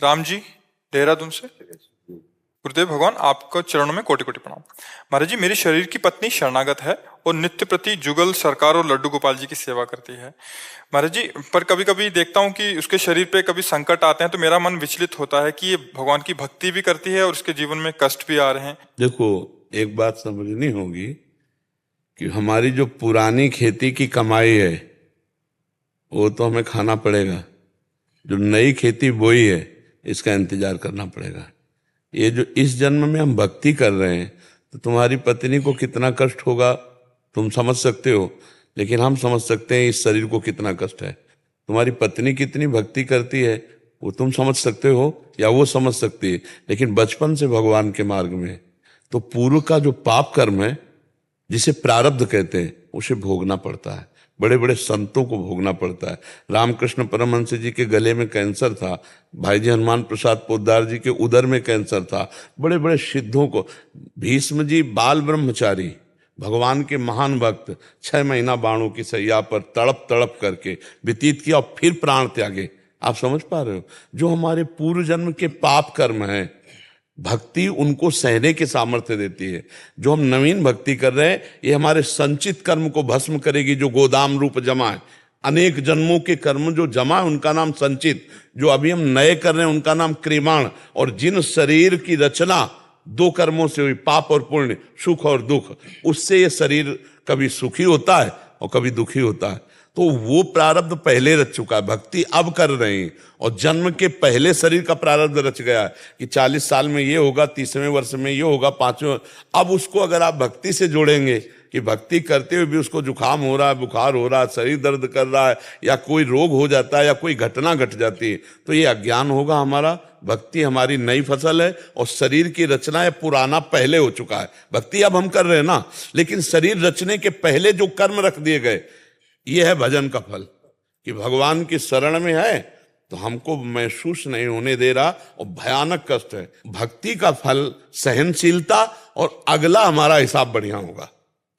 राम जी, देहरादून से। गुरुदेव भगवान, आपको चरणों में कोटि कोटि प्रणाम। महाराज जी, मेरी शरीर की पत्नी शरणागत है और नित्य प्रति जुगल सरकार और लड्डू गोपाल जी की सेवा करती है। महाराज जी, पर कभी कभी देखता हूँ कि उसके शरीर पे कभी संकट आते हैं तो मेरा मन विचलित होता है कि ये भगवान की भक्ति भी करती है और उसके जीवन में कष्ट भी आ रहे हैं। देखो, एक बात समझनी होगी कि हमारी जो पुरानी खेती की कमाई है वो तो हमें खाना पड़ेगा, जो नई खेती बोई है इसका इंतजार करना पड़ेगा। ये जो इस जन्म में हम भक्ति कर रहे हैं तो तुम्हारी पत्नी को कितना कष्ट होगा तुम समझ सकते हो, लेकिन हम समझ सकते हैं इस शरीर को कितना कष्ट है। तुम्हारी पत्नी कितनी भक्ति करती है वो तुम समझ सकते हो या वो समझ सकती है, लेकिन बचपन से भगवान के मार्ग में तो पूर्व का जो पाप कर्म है जिसे प्रारब्ध कहते हैं उसे भोगना पड़ता है। बड़े बड़े संतों को भोगना पड़ता है। रामकृष्ण परमहंस जी के गले में कैंसर था, भाई जी हनुमान प्रसाद पोद्दार जी के उदर में कैंसर था, बड़े बड़े सिद्धों को, भीष्म जी बाल ब्रह्मचारी भगवान के महान भक्त 6 महीना बाणों की सैया पर तड़प तड़प करके व्यतीत किया और फिर प्राण त्यागे। आप समझ पा रहे हो, जो हमारे पूर्व जन्म के पाप कर्म हैं भक्ति उनको सहने के सामर्थ्य देती है। जो हम नवीन भक्ति कर रहे हैं ये हमारे संचित कर्म को भस्म करेगी, जो गोदाम रूप जमा है। अनेक जन्मों के कर्म जो जमा है उनका नाम संचित, जो अभी हम नए कर रहे हैं उनका नाम क्रियमाण। और जिन शरीर की रचना 2 कर्मों से हुई, पाप और पुण्य, सुख और दुख, उससे ये शरीर कभी सुखी होता है और कभी दुखी होता है। तो वो प्रारब्ध पहले रच चुका है, भक्ति अब कर रहे हैं। और जन्म के पहले शरीर का प्रारब्ध रच गया है कि 40 साल में ये होगा, 30वें वर्ष में ये होगा, 5वें। अब उसको अगर आप भक्ति से जोड़ेंगे कि भक्ति करते हुए भी उसको जुकाम हो रहा है, बुखार हो रहा है, शरीर दर्द कर रहा है, या कोई रोग हो जाता है, या कोई घटना घट जाती है, तो ये अज्ञान होगा हमारा। भक्ति हमारी नई फसल है और शरीर की रचना है पुराना पहले हो चुका है। भक्ति अब हम कर रहे हैं ना, लेकिन शरीर रचने के पहले जो कर्म रख दिए गए, ये है भजन का फल। कि भगवान की शरण में है तो हमको महसूस नहीं होने दे रहा और भयानक कष्ट है। भक्ति का फल सहनशीलता और अगला हमारा हिसाब बढ़िया होगा।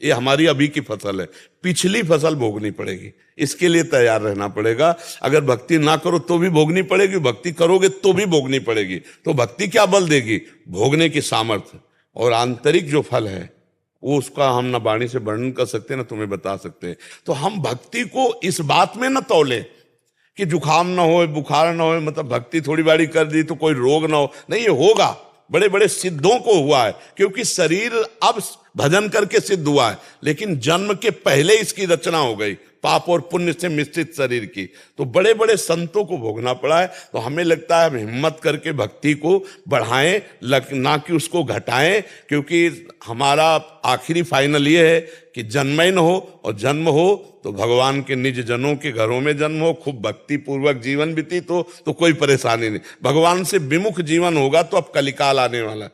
ये हमारी अभी की फसल है, पिछली फसल भोगनी पड़ेगी, इसके लिए तैयार रहना पड़ेगा। अगर भक्ति ना करो तो भी भोगनी पड़ेगी, भक्ति करोगे तो भी भोगनी पड़ेगी। तो भक्ति क्या बल देगी? भोगने की सामर्थ्य। और आंतरिक जो फल है वो उसका हम ना वाणी से वर्णन कर सकते ना तुम्हें बता सकते। तो हम भक्ति को इस बात में न तौले कि जुखाम ना हो, बुखार ना हो, मतलब भक्ति थोड़ी बारी कर दी तो कोई रोग ना हो। नहीं, ये होगा, बड़े बड़े सिद्धों को हुआ है, क्योंकि शरीर अब भजन करके सिद्ध हुआ है, लेकिन जन्म के पहले इसकी रचना हो गई पाप और पुण्य से मिश्रित शरीर की। तो बड़े बड़े संतों को भोगना पड़ा है। तो हमें लगता है हम हिम्मत करके भक्ति को बढ़ाएं, ना कि उसको घटाएं, क्योंकि हमारा आखिरी फाइनल ये है कि जन्म ही न हो, और जन्म हो तो भगवान के निज जनों के घरों में जन्म हो, खूब भक्ति पूर्वक जीवन व्यतीत हो, तो कोई परेशानी नहीं। भगवान से विमुख जीवन होगा तो अब कलिकाल आने वाला है,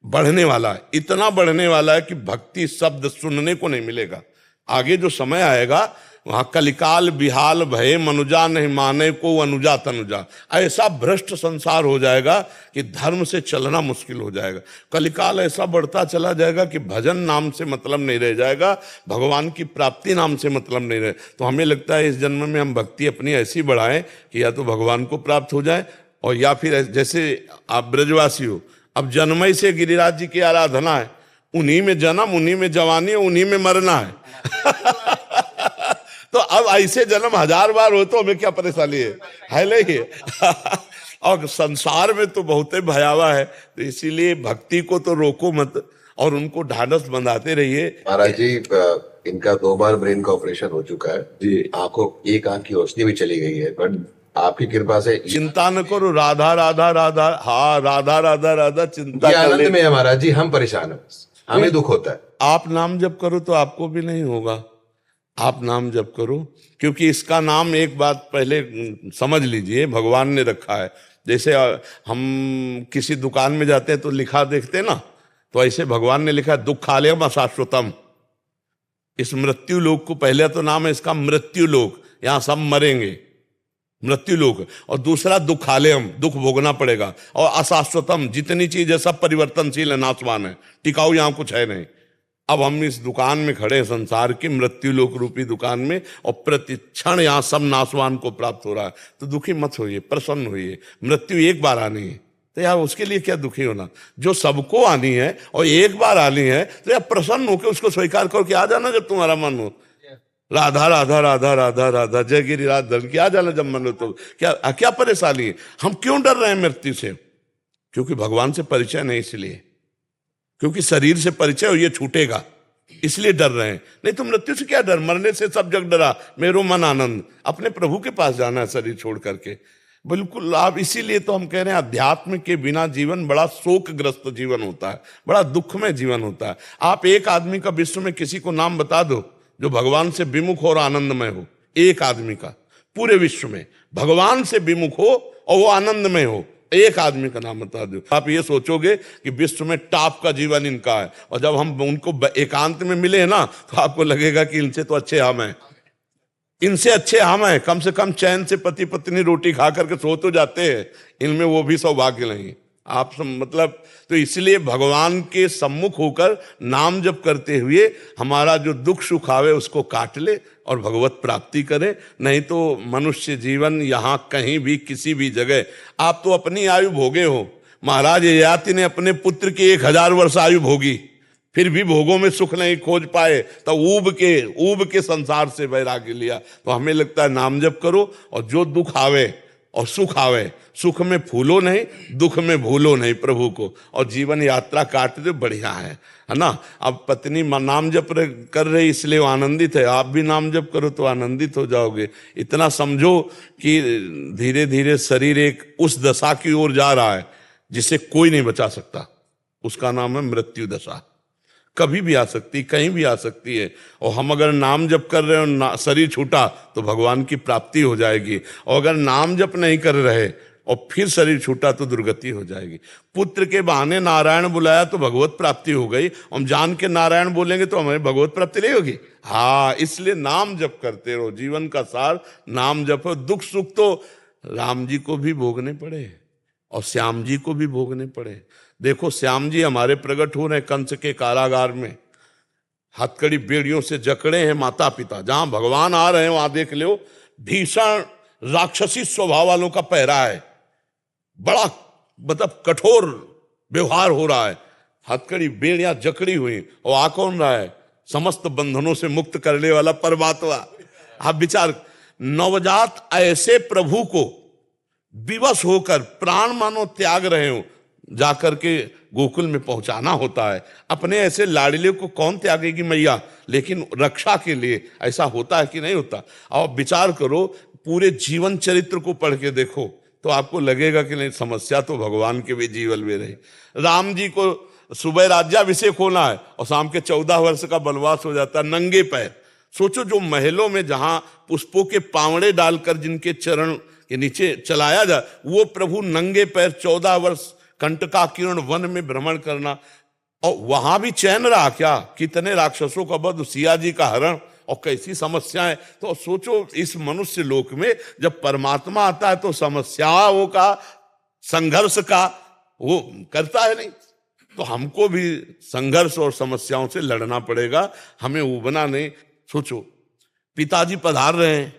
बढ़ने वाला है, इतना बढ़ने वाला है कि भक्ति शब्द सुनने को नहीं मिलेगा। आगे जो समय आएगा वहां कलिकाल बिहाल भय मनुजा नहीं माने को अनुजा तनुजा। ऐसा भ्रष्ट संसार हो जाएगा कि धर्म से चलना मुश्किल हो जाएगा। कलिकाल ऐसा बढ़ता चला जाएगा कि भजन नाम से मतलब नहीं रह जाएगा, भगवान की प्राप्ति नाम से मतलब नहीं रहे। तो हमें लगता है इस जन्म में हम भक्ति अपनी ऐसी बढ़ाएं कि या तो भगवान को प्राप्त हो जाए, और या फिर जैसे आप ब्रजवासी हो, अब जन्मई से गिरिराज जी की आराधना है, उन्हीं में जन्म, उन्हीं में जवानी, उन्हीं में मरना है। तो अब ऐसे जन्म 1000 बार हो तो हमें क्या परेशानी है नहीं? और संसार में तो बहुत ही भयावह है। तो इसीलिए भक्ति को तो रोको मत और उनको ढांढस बंधाते रहिए। महाराज जी, इनका 2 बार ब्रेन का ऑपरेशन हो चुका है जी, आंखों एक आंख की रोशनी भी चली गई है, बट आपकी कृपा से चिंता न करो, राधा राधा राधा, हाँ राधा राधा राधा, चिंता आनंद में है महाराज जी, हम परेशान है, हमें दुख होता है। आप नाम जप करो तो आपको भी नहीं होगा, आप नाम जप करो, क्योंकि इसका नाम एक बात पहले समझ लीजिए भगवान ने रखा है। जैसे हम किसी दुकान में जाते हैं तो लिखा देखते ना, तो ऐसे भगवान ने लिखा है दुखालयम अशाश्वतम। इस मृत्यु लोक को पहले तो नाम है इसका मृत्यु लोक, यहां सब मरेंगे, मृत्यु लोक। और दूसरा दुखालयम, दुख भोगना पड़ेगा। और अशाश्वतम, जितनी चीज है सब परिवर्तनशील है, नाशवान है, टिकाऊ यहां कुछ है नहीं। अब हम इस दुकान में खड़े हैं, संसार की मृत्यु लोक रूपी दुकान में, और प्रति क्षण यहाँ सब नाशवान को प्राप्त हो रहा है। तो दुखी मत होइए, प्रसन्न होइए। मृत्यु एक बार आनी है, तो यार उसके लिए क्या दुखी होना, जो सबको आनी है और एक बार आनी है, तो यार प्रसन्न होकर उसको स्वीकार करो कि आ जाना जब तुम्हारा मन हो। राधा राधा राधा राधा राधा जय गिरिराज धन की, आ जाना जब मन हो। तो क्या परेशानी है? हम क्यों डर रहे हैं मृत्यु से? क्योंकि भगवान से परिचय नहीं, इसलिए। क्योंकि शरीर से परिचय और ये छूटेगा, इसलिए डर रहे हैं। नहीं तो मृत्यु से क्या डर, मरने से सब जग डरा, मेरो मन आनंद। अपने प्रभु के पास जाना है शरीर छोड़ करके, बिल्कुल। आप इसीलिए तो हम कह रहे हैं अध्यात्म के बिना जीवन बड़ा शोकग्रस्त जीवन होता है, बड़ा दुखमय जीवन होता है। आप एक आदमी का विश्व में किसी को नाम बता दो जो भगवान से विमुख और आनंदमय हो, एक आदमी का पूरे विश्व में भगवान से विमुख हो और वो आनंदमय हो, एक आदमी का नाम बता दो। आप ये सोचोगे कि विश्व में टॉप का जीवन इनका है, और जब हम उनको एकांत में मिले ना, तो आपको लगेगा कि इनसे तो अच्छे हम हैं, इनसे अच्छे हम हैं। कम से कम चैन से पति पत्नी रोटी खा करके सो तो जाते हैं, इनमें वो भी सौभाग्य नहीं। आप मतलब, तो इसलिए भगवान के सम्मुख होकर नाम जप करते हुए हमारा जो दुख सुख आवे उसको काट ले और भगवत प्राप्ति करें। नहीं तो मनुष्य जीवन यहाँ कहीं भी किसी भी जगह, आप तो अपनी आयु भोगे हो। महाराज ययाति ने अपने पुत्र की 1000 वर्ष आयु भोगी, फिर भी भोगों में सुख नहीं खोज पाए, तो ऊब के संसार से वैराग्य लिया। तो हमें लगता है नाम जप करो, और जो दुख आवे और सुख आवे, सुख में फूलो नहीं, दुख में भूलो नहीं प्रभु को, और जीवन यात्रा काट दो, बढ़िया है ना। अब पत्नी नाम जप कर रही इसलिए वो आनंदित है, आप भी नाम जप करो तो आनंदित हो जाओगे। इतना समझो कि धीरे धीरे शरीर एक उस दशा की ओर जा रहा है जिसे कोई नहीं बचा सकता, उसका नाम है मृत्यु दशा। कभी भी आ सकती, कहीं भी आ सकती है। और हम अगर नाम जप कर रहे हो, शरीर छूटा तो भगवान की प्राप्ति हो जाएगी, और अगर नाम जप नहीं कर रहे और फिर शरीर छूटा तो दुर्गति हो जाएगी। पुत्र के बहाने नारायण बुलाया तो भगवत प्राप्ति हो गई, हम जान के नारायण बोलेंगे तो हमें भगवत प्राप्ति नहीं होगी। हाँ, इसलिए नाम जप करते रहो, जीवन का सार नाम जप। दुख सुख तो राम जी को भी भोगने पड़े और श्याम जी को भी भोगने पड़े। देखो श्याम जी हमारे प्रकट हो रहे कंस के कारागार में, हथकड़ी बेड़ियों से जकड़े हैं माता पिता। जहां भगवान आ रहे हैं वहां देख लो भीषण राक्षसी स्वभाव वालों का पहरा है, बड़ा मतलब कठोर व्यवहार हो रहा है, हथकड़ी बेड़ियां जकड़ी हुई, और आ कौन रहा है? समस्त बंधनों से मुक्त करने वाला परमात्मा। आप विचार, नवजात ऐसे प्रभु को विवश होकर प्राण मानो त्याग रहे हो, जाकर के गोकुल में पहुंचाना होता है। अपने ऐसे लाडले को कौन त्यागेगी मैया, लेकिन रक्षा के लिए ऐसा होता है कि नहीं होता। और विचार करो, पूरे जीवन चरित्र को पढ़ के देखो तो आपको लगेगा कि नहीं, समस्या तो भगवान के भी जीवन में रही। राम जी को सुबह राज्याभिषेक होना है और शाम के 14 वर्ष का वनवास हो जाता है नंगे पैर। सोचो, जो महलों में जहां पुष्पों के पावड़े डालकर जिनके चरण के नीचे चलाया जा, वो प्रभु नंगे पैर 14 वर्ष कंटकाकीर्ण वन में भ्रमण करना, और वहां भी चैन रहा क्या? कितने राक्षसों का वध, सिया जी का हरण, और कैसी समस्याएं। तो सोचो, इस मनुष्य लोक में जब परमात्मा आता है तो समस्याओं का, संघर्ष का वो करता है नहीं। तो हमको भी संघर्ष और समस्याओं से लड़ना पड़ेगा, हमें उबना नहीं। सोचो, पिताजी पधार रहे हैं,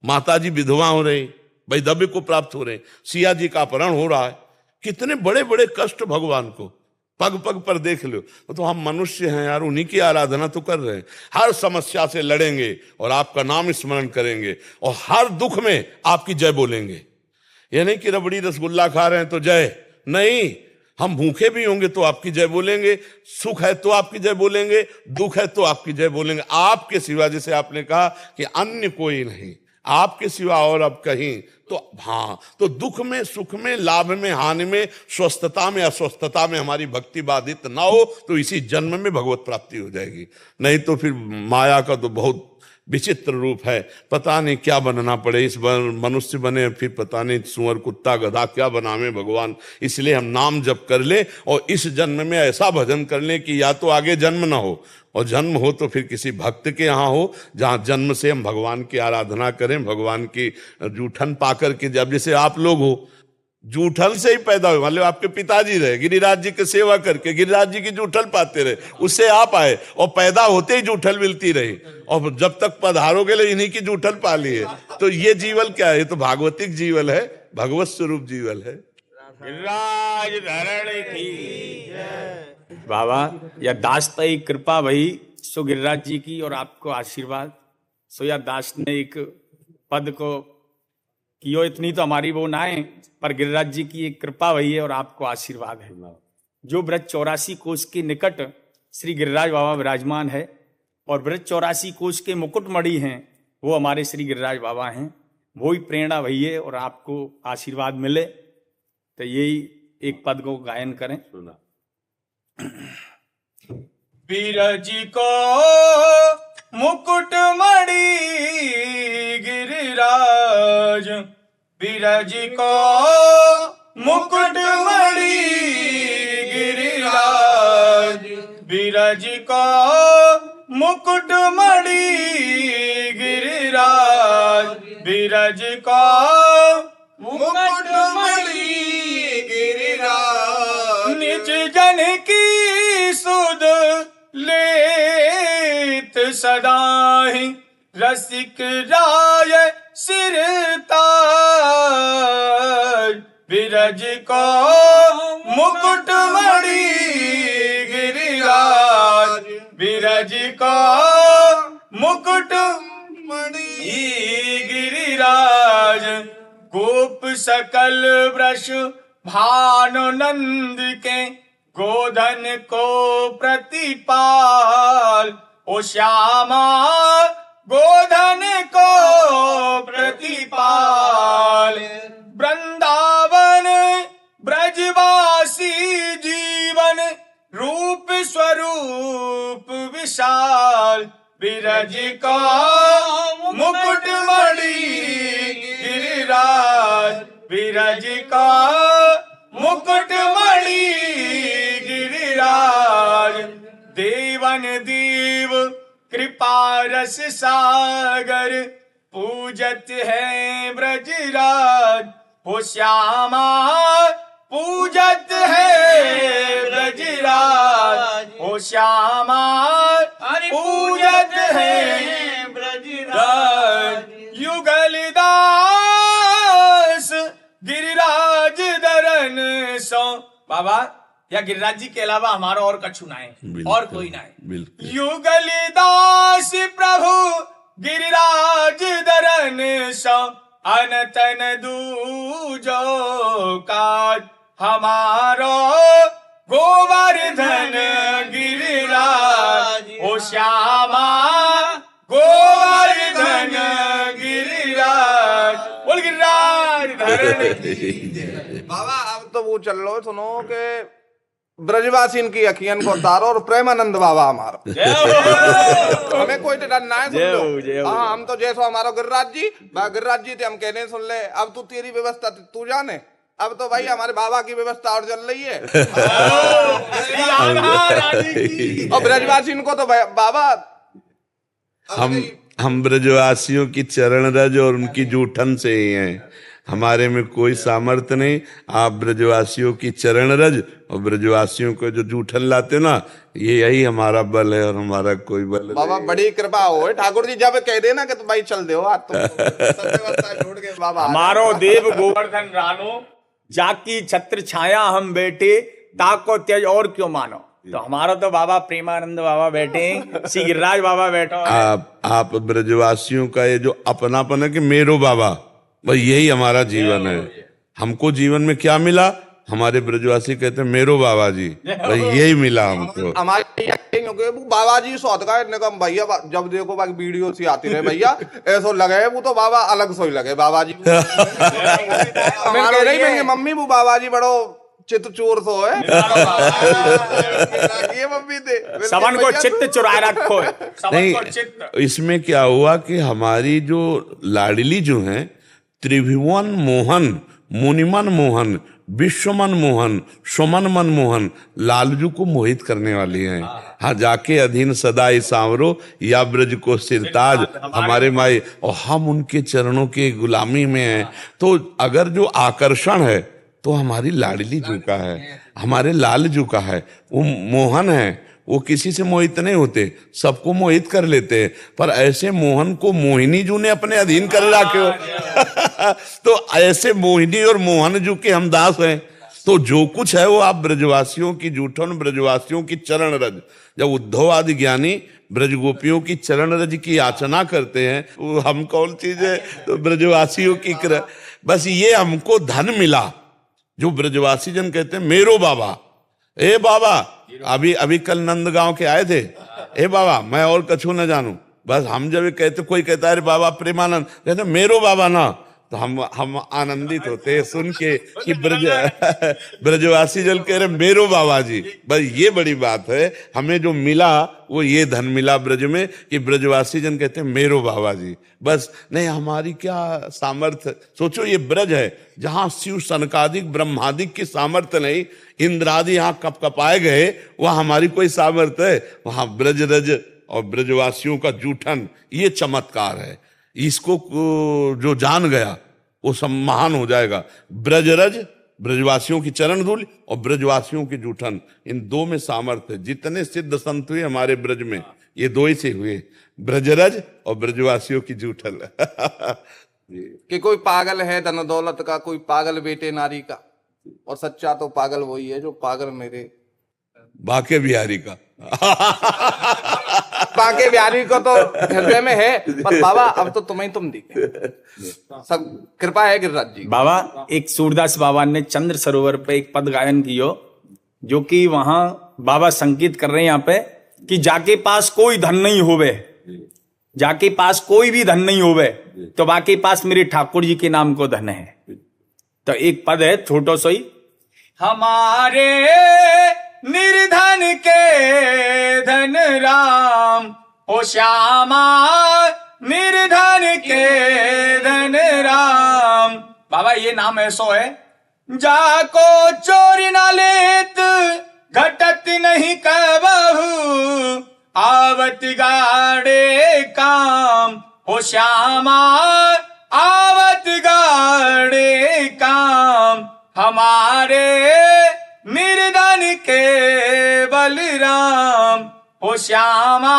माताजी विधवा हो रही, वैधव्य को प्राप्त हो रहे, सिया जी का अपहरण हो रहा है, कितने बड़े बड़े कष्ट भगवान को पग पग पर देख लो। तो हम मनुष्य हैं यार, उन्हीं की आराधना तो कर रहे हैं। हर समस्या से लड़ेंगे और आपका नाम स्मरण करेंगे, और हर दुख में आपकी जय बोलेंगे। ये नहीं कि रबड़ी रसगुल्ला खा रहे हैं तो जय नहीं, हम भूखे भी होंगे तो आपकी जय बोलेंगे, सुख है तो आपकी जय बोलेंगे, दुख है तो आपकी जय बोलेंगे। आपके सिवा, जैसे आपने कहा कि अन्य कोई नहीं, आपके सिवा और अब कहीं, तो हाँ, तो दुख में सुख में, लाभ में हानि में, स्वस्थता में अस्वस्थता में हमारी भक्ति बाधित ना हो तो इसी जन्म में भगवत प्राप्ति हो जाएगी। नहीं तो फिर माया का तो बहुत विचित्र रूप है, पता नहीं क्या बनना पड़े। इस बार मनुष्य बने, फिर पता नहीं सुअर कुत्ता गधा क्या बनावे भगवान। इसलिए हम नाम जप कर ले और इस जन्म में ऐसा भजन कर ले कि या तो आगे जन्म ना हो, और जन्म हो तो फिर किसी भक्त के यहाँ हो, जहाँ जन्म से हम भगवान की आराधना करें, भगवान की जूठन पाकर के। जब जैसे आप लोग हो, जूठन से ही पैदा हुए। मान लो आपके पिताजी रहे, गिरिराज जी की सेवा करके गिरिराज जी की जूठल पाते रहे, उससे आप आए और पैदा होते ही जूठल मिलती रही, और जब तक पधारोगे ले इन्हीं की जूठल पाली है। तो ये जीवन क्या है? ये तो भागवतिक जीवन है, भगवत स्वरूप जीवन है। गिरिराज धरण की बाबा, या दास एक कृपा भई सो गिरिराज जी की और आपको आशीर्वाद। सो या दास ने एक पद को कियो, इतनी तो हमारी वो ना है, पर गिरिराज जी की एक कृपा भई है और आपको आशीर्वाद है। जो ब्रज 84 कोष के निकट श्री गिरिराज बाबा विराजमान है और ब्रज 84 कोष के मुकुटमणि हैं, वो हमारे श्री गिरिराज बाबा हैं। वो ही प्रेरणा भई है और आपको आशीर्वाद मिले, तो यही एक पद को गायन करें। बीरज को मुकुटमणि गिरिराज, बीरज को मुकुटमणि गिरिराज, बीरज को मुकुटमणि गिरिराज, बीरज को मुकुटमणि गिरिराज। निज जन की सुध लेत सदाहि, रसिक राय सिरताज, बिरज को मुकुटमणि गिरिराज, बिरज को मुकुटमणि गिरिराज। गोप सकल वृष भानुनंद के, गोधन को प्रतिपाल, ओ श्यामा गोधन को प्रतिपाल। वृंदावन ब्रजवासी जीवन, रूप स्वरूप विशाल, बिरज का मुकुटमणि गिरिराज, बिरज का मुकुटमणि गिरिराज। देवन देव कृपा रस सागर, पूजत है ब्रजराज, हो श्यामा पूजत है ब्रजराज, हो श्यामा पूजत है ब्रजराज। युगल दास गिरिराज दरन सो। बाबा, या गिरिराज जी के अलावा हमारा और कछु ना है, और कोई ना है। युगल दास प्रभु गिरिराज दरन सो, अनतन दूजो काज हमारो गोवर्धन गिरिराज, ओ श्यामा गोवर्धन गिरिराज। बोल गिरिराज धरण। बाबा अब तो वो चल लो, सुनो के ब्रजवासीन की अखियन को तारो और प्रेमानंद बाबा हमारा। हमें कोई डर ना है, सुन लो। हाँ, हम तो जैसो हमारा गिरिराज जी थे, हम कहने सुन ले। अब तू तेरी व्यवस्था तू जाने, अब तो भाई हमारे बाबा की व्यवस्था और चल रही है। और ब्रजवासीन को तो बाबा हम ब्रजवासियों की चरण रज और उनकी जूठन से ही हैं। हमारे में कोई सामर्थ्य नहीं। आप ब्रजवासियों की चरण रज और ब्रजवासियों को जो जूठन लाते हो ना, ये यही हमारा बल है और हमारा कोई बल बाबा नहीं। बड़ी कृपा हो ठाकुर जी, जब कह देना कि तुम भाई चल दे आज तो छोड़ के बाबा। हमारो देव गोवर्धन रानो, जाकी छत्र छाया हम बैठे, ताको त्यज और क्यों मानो। तो हमारा तो बाबा प्रेमानंद बाबा बैठे, श्री गिरिराज बाबा बैठो। आप ब्रजवासियों का ये जो अपनापन है कि मेरो बाबा, भाई यही हमारा जीवन है। हमको जीवन में क्या मिला? हमारे ब्रजवासी कहते हैं मेरो बाबा जी, भाई यही मिला हमको। हमारे बाबा जी सोच का भैया, जब देखो बाकी वीडियो सी आती रहे भैया, ऐसा लगे वो तो बाबा अलग सो ही लगे बाबा जी। मम्मी वो बाबा जी बड़ो चित्त चोर सो है। ये मम्मी थे सबन को चित्त चुराए रखो है। नहीं, इसमें क्या हुआ कि हमारी जो लाडली जो है, त्रिभुवन मोहन, मुनिमन मोहन, विश्वमन मोहन, सुमन मन मोहन, लालजू को मोहित करने वाली हैं। हाँ, जाके अधीन सदाई सांवरो, या ब्रज को सिरताज हमारे माई, और हम उनके चरणों के गुलामी में हैं। तो अगर जो आकर्षण है तो हमारी लाडली जू का है, हमारे लाल जू का है, वो मोहन है, वो किसी से मोहित नहीं होते, सबको मोहित कर लेते हैं, पर ऐसे मोहन को मोहिनी जू ने अपने अधीन कर रखे हो। तो ऐसे मोहिनी और मोहन जू के हम दास हैं। तो जो कुछ है वो आप ब्रजवासियों की जूठन, ब्रजवासियों की चरण रज, जब उद्धव आदि ज्ञानी ब्रजगोपियों की चरण रज की याचना करते हैं, वो हम कौन चीज है, तो ब्रजवासियों की बस ये हमको धन मिला, जो ब्रजवासी जन कहते हैं मेरो बाबा, ए बाबा, अभी अभी कल नंदगांव के आए थे, ए बाबा मैं और कछु न जानू, बस हम जब कहते, कोई कहता है बाबा प्रेमानंद, कहते मेरो बाबा ना, तो हम आनंदित होते हैं सुन के कि ब्रजवासी जन कह रहे मेरो बाबा जी। बस ये बड़ी बात है, हमें जो मिला वो ये धन मिला ब्रज में कि ब्रजवासी जन कहते हैं मेरो बाबा जी। बस नहीं, हमारी क्या सामर्थ्य, सोचो ये ब्रज है जहां शिव सनकादिक ब्रह्मादिक की सामर्थ्य नहीं, इंद्रादि यहाँ कप कपाए गए, वह हमारी कोई सामर्थ्य है? वहां ब्रज रज और ब्रजवासियों का जूठन, ये चमत्कार है। इसको जो जान गया वो सब महान हो जाएगा। ब्रजरज, ब्रजवासियों की चरण धूल, और ब्रजवासियों की जूठन, इन दो में सामर्थ्य है। जितने सिद्ध संत हुए हमारे ब्रज में, ये दो ही से हुए, ब्रजरज और ब्रजवासियों की जूठन। कि कोई पागल है धन दौलत का, कोई पागल बेटे नारी का, और सच्चा तो पागल वही है जो पागल मेरे बाके बिहारी का। बाके बिहारी को तो हृदय में है, पर बाबा अब तो तुम दिखे, सब कृपा है गिरिराज जी। बाबा एक सूरदास बाबा ने चंद्र सरोवर पे एक पद गायन कियो, जो कि वहां बाबा संकेत कर रहे हैं यहाँ पे कि जाके पास कोई धन नहीं होवे, जाके पास कोई भी धन नहीं होवे, तो बाकी पास मेरे ठाकुर जी के नाम को धन है। तो एक पद है छोटो सोई, हमारे निर्धन के धन राम, ओ श्यामा निर्धन के धन राम। बाबा ये नाम ऐसो है, जाको चोरी न लेत घटत नहीं कबहू, आवत गाड़े काम, ओ श्यामा आवत गाड़े काम। हमारे निर्धन के बलराम, ओ श्यामा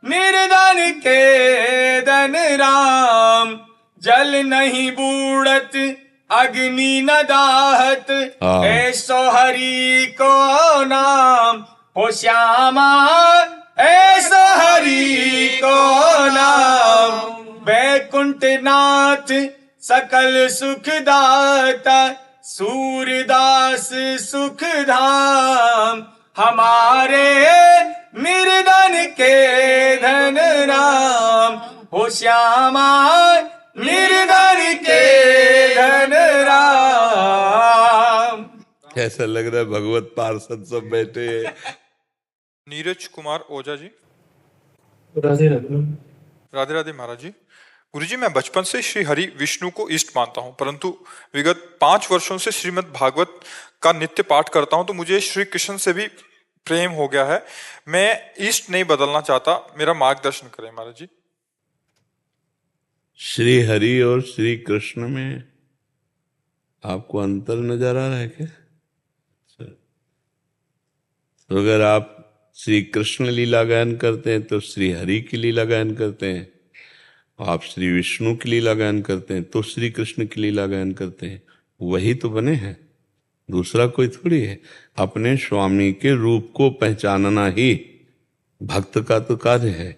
निर्धन के धन राम। जल नहीं बूढ़त अग्नि न दाहत, ऐसो हरि को नाम, ओ श्यामा ऐसो हरि को नाम। वैकुंठ नाथ सकल सुख दाता, सूरदास सुख धाम। हमारे निर्धन के धन राम, हो श्यामा निर्धन के धन राम। कैसा लग रहा है, भगवत पार्षद सब बैठे हैं। नीरज कुमार ओझा जी। राधे राधे। राधे राधे महाराज जी। गुरुजी, मैं बचपन से श्री हरि विष्णु को इष्ट मानता हूं, परंतु विगत 5 वर्षों से श्रीमद् भागवत का नित्य पाठ करता हूं, तो मुझे श्री कृष्ण से भी प्रेम हो गया है। मैं इष्ट नहीं बदलना चाहता, मेरा मार्गदर्शन करें महाराज जी। श्री हरि और श्री कृष्ण में आपको अंतर नजर आ रहा है क्या? तो अगर आप श्री कृष्ण लीला गायन करते हैं तो श्री हरि की लीला गायन करते हैं, आप श्री विष्णु की लीला गायन करते हैं तो श्री कृष्ण की लीला गायन करते हैं। वही तो बने हैं, दूसरा कोई थोड़ी है। अपने स्वामी के रूप को पहचानना ही भक्त का तो कार्य है।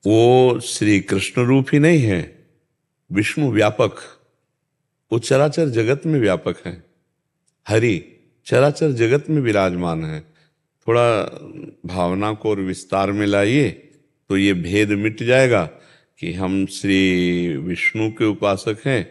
वो श्री कृष्ण रूप ही नहीं है, विष्णु व्यापक, वो चराचर जगत में व्यापक है। हरि चराचर जगत में विराजमान है। थोड़ा भावना को और विस्तार में लाइए तो ये भेद मिट जाएगा कि हम श्री विष्णु के उपासक हैं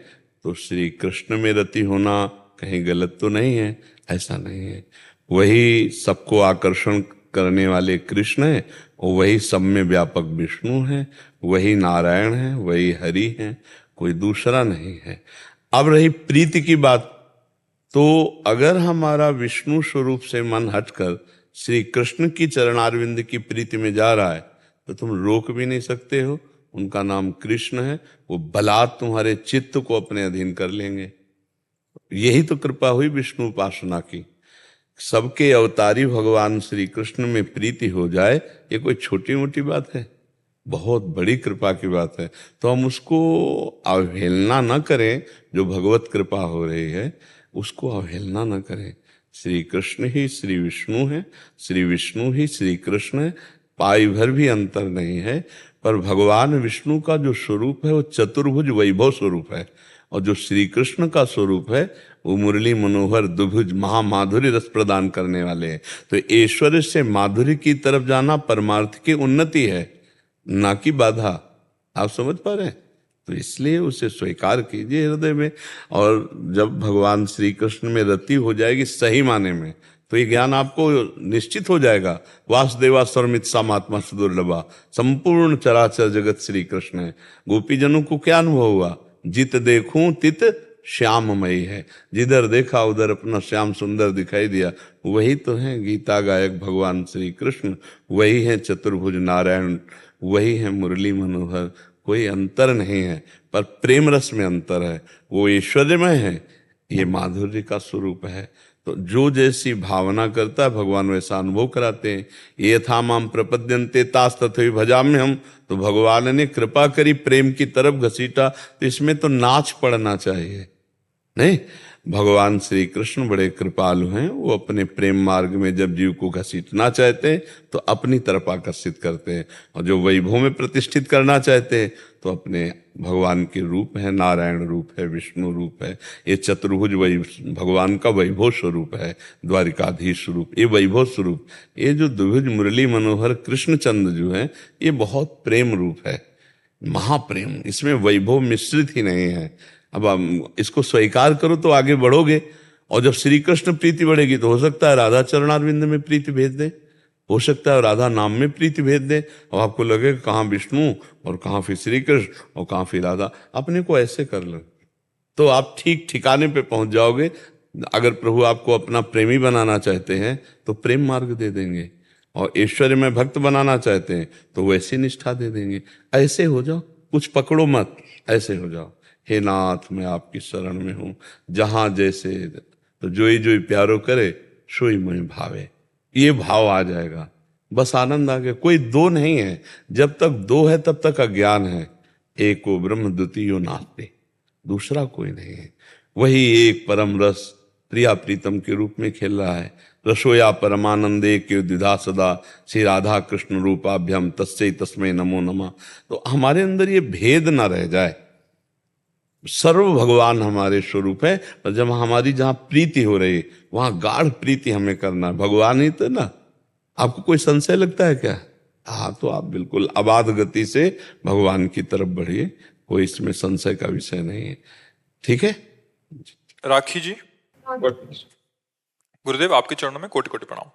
तो श्री कृष्ण में रति होना कहीं गलत तो नहीं है, ऐसा नहीं है। वही सबको आकर्षण करने वाले कृष्ण है और वही सब में व्यापक विष्णु है, वही नारायण है, वही हरि है, कोई दूसरा नहीं है। अब रही प्रीति की बात, तो अगर हमारा विष्णु स्वरूप से मन हटकर श्री कृष्ण की चरणारविंद की प्रीति में जा रहा है तो तुम रोक भी नहीं सकते हो। उनका नाम कृष्ण है, वो बलात् तुम्हारे चित्त को अपने अधीन कर लेंगे। यही तो कृपा हुई विष्णु उपासना की। सबके अवतारी भगवान श्री कृष्ण में प्रीति हो जाए, ये कोई छोटी मोटी बात है, बहुत बड़ी कृपा की बात है। तो हम उसको अवहेलना न करें, जो भगवत कृपा हो रही है उसको अवहेलना न करें। श्री कृष्ण ही श्री विष्णु है, श्री विष्णु ही श्री कृष्ण है, पाई भर भी अंतर नहीं है। पर भगवान विष्णु का जो स्वरूप है वो चतुर्भुज वैभव स्वरूप है, और जो श्री कृष्ण का स्वरूप है वो मुरली मनोहर द्विभुज महामाधुर्य रस प्रदान करने वाले हैं। तो ऐश्वर्य से माधुर्य की तरफ जाना परमार्थ की उन्नति है, ना कि बाधा। आप समझ पा रहे हैं? तो इसलिए उसे स्वीकार कीजिए हृदय में। और जब भगवान श्री कृष्ण में रति हो जाएगी सही माने में, तो ये ज्ञान आपको निश्चित हो जाएगा। वासुदेवा सर्वमित सामात्मा सुदुर्लभा, संपूर्ण चराचर जगत श्री कृष्ण है। गोपीजनों को क्या अनुभव हुआ? जित देखूं तित श्याममयी है, जिधर देखा उधर अपना श्याम सुंदर दिखाई दिया। वही तो है गीता गायक भगवान श्री कृष्ण, वही है चतुर्भुज नारायण, वही है मुरली मनोहर। कोई अंतर नहीं है, पर प्रेम रस में अंतर है। वो ऐश्वर्यमय है, ये माधुर्य का स्वरूप है। तो जो जैसी भावना करता है भगवान वैसा अनुभव कराते हैं। ये यथा माम प्रपद्यन्ते तास तथैव भजाम्यहम्। तो भगवान ने कृपा करी, प्रेम की तरफ घसीटा, तो इसमें तो नाच पड़ना चाहिए नहीं। भगवान श्री कृष्ण बड़े कृपालु हैं, वो अपने प्रेम मार्ग में जब जीव को घसीटना चाहते हैं तो अपनी तरफ आकर्षित करते हैं, और जो वैभव में प्रतिष्ठित करना चाहते हैं तो अपने भगवान के रूप है, नारायण रूप है, विष्णु रूप है। ये चतुर्भुज भगवान का वैभव स्वरूप है, द्वारिकाधीश स्वरूप, ये वैभव स्वरूप। ये जो द्विभुज मुरली मनोहर कृष्णचंद्र जो है, ये बहुत प्रेम रूप है, महाप्रेम। इसमें वैभव मिश्रित ही नहीं है। अब हम इसको स्वीकार करो तो आगे बढ़ोगे, और जब श्री कृष्ण प्रीति बढ़ेगी तो हो सकता है राधा चरणारविंद में प्रीति भेज दे, हो सकता है राधा नाम में प्रीति भेज दे, और आपको लगेगा कहाँ विष्णु और कहाँ फिर श्री कृष्ण और कहाँ फिर राधा। अपने को ऐसे कर लो तो आप ठीक ठिकाने पे पहुंच जाओगे। अगर प्रभु आपको अपना प्रेमी बनाना चाहते हैं तो प्रेम मार्ग दे देंगे, और ऐश्वर्य में भक्त बनाना चाहते हैं तो वैसी निष्ठा दे देंगे। ऐसे हो जाओ, कुछ पकड़ो मत, ऐसे हो जाओ। हे नाथ मैं आपकी शरण में हूँ, जहां जैसे तो जोई जोई प्यारो करे सोई मोहि भावे। ये भाव आ जाएगा, बस आनंद आ गया। कोई दो नहीं है, जब तक दो है तब तक अज्ञान है। एको ब्रह्म द्वितीयो नास्ति, दूसरा कोई नहीं है। वही एक परम रस प्रिया प्रीतम के रूप में खेल रहा है। रसोया परमानंदे के द्विधा सदा श्री राधा कृष्ण रूपाभ्यम तस्मै तस्मै नमो नमः। तो हमारे अंदर ये भेद ना रह जाए, सर्व भगवान हमारे स्वरूप है। पर जब हमारी जहाँ प्रीति हो रही वहां गाढ़ प्रीति हमें करना, भगवान ही तो ना। आपको कोई संशय लगता है क्या? हाँ, तो आप बिल्कुल अबाध गति से भगवान की तरफ बढ़िए, कोई इसमें संशय का विषय नहीं है। ठीक है राखी जी, गुरुदेव आपके चरणों में कोटि कोटि प्रणाम।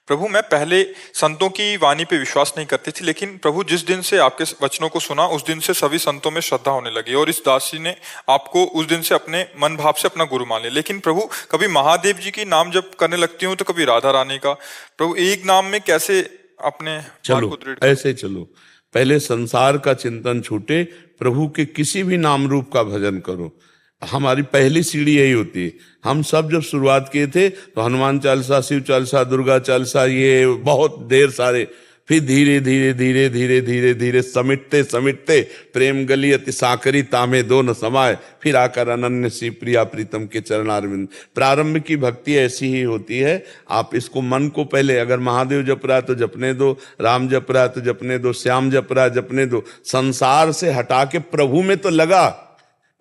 प्रभु, मैं पहले संतों की वाणी पे विश्वास नहीं करती थी, लेकिन प्रभु जिस दिन से आपके वचनों को सुना उस दिन से सभी संतों में श्रद्धा होने लगी, और इस दासी ने आपको उस दिन से अपने मन भाव से अपना गुरु मान लिया। लेकिन प्रभु, कभी महादेव जी की नाम जप करने लगती हूँ तो कभी राधा रानी का। प्रभु, एक नाम में कैसे अपने चलो, ऐसे चलो। पहले संसार का चिंतन छूटे, प्रभु के किसी भी नाम रूप का भजन करो। हमारी पहली सीढ़ी यही होती है। हम सब जब शुरुआत किए थे तो हनुमान चालीसा, शिव चालीसा, दुर्गा चालीसा, ये बहुत देर सारे, फिर धीरे धीरे धीरे धीरे धीरे धीरे समिटते समिटते प्रेम गली अति साकरी तामे दो न समाये, फिर आकर अनन्य सी प्रिया प्रीतम के चरणारविंद। प्रारंभ की भक्ति ऐसी ही होती है। आप इसको मन को पहले, अगर महादेव जप रहा है तो जपने दो, राम जप रहा है तो जपने दो, श्याम जप रहा है जपने दो। संसार से हटा के प्रभु में तो लगा।